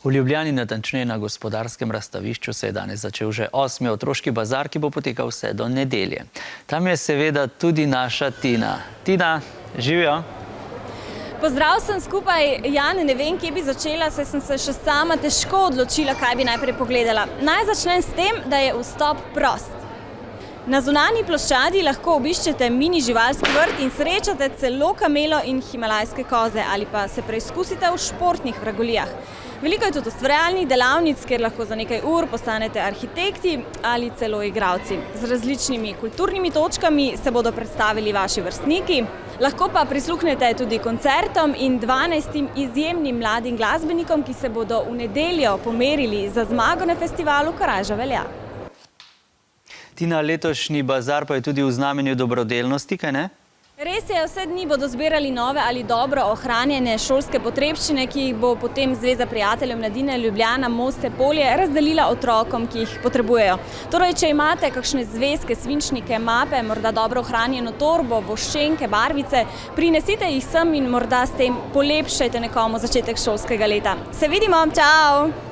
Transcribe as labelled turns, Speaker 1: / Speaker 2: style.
Speaker 1: V Ljubljani, natančneje na Gospodarskem razstavišču, se je danes začel že 8. otroški bazar, ki bo potekal vse do nedelje. Tam je seveda tudi naša Tina. Tina, živijo?
Speaker 2: Pozdrav sem skupaj. Jan, ne vem, kje bi začela, saj sem se še sama težko odločila, kaj bi najprej pogledala. Naj začnem s tem, da je vstop prost. Na zunanji ploščadi lahko obiščete mini živalski vrt in srečate celo kamelo in himalajske koze ali pa se preizkusite v športnih vragolijah. Veliko je tudi ustvarjalnih delavnic, kjer lahko za nekaj ur postanete arhitekti ali celo igralci. Z različnimi kulturnimi točkami se bodo predstavili vaši vrstniki, lahko pa prisluhnete tudi koncertom in 12 izjemnim mladim glasbenikom, ki se bodo v nedeljo pomerili za zmago na festivalu Korajža velja.
Speaker 1: Tina, letošnji bazar pa je tudi v znamenju dobrodelnosti, kaj ne?
Speaker 2: Res je, vse dni bodo zbirali nove ali dobro ohranjene šolske potrebščine, ki jih bo potem Zveza prijateljev mladine Ljubljana Moste Polje razdelila otrokom, ki jih potrebujejo. Torej, če imate kakšne zvezke, svinčnike, mape, morda dobro ohranjeno torbo, voščenke, barvice, prinesite jih sem in morda s tem polepšajte nekomu začetek šolskega leta. Se vidimo, čau!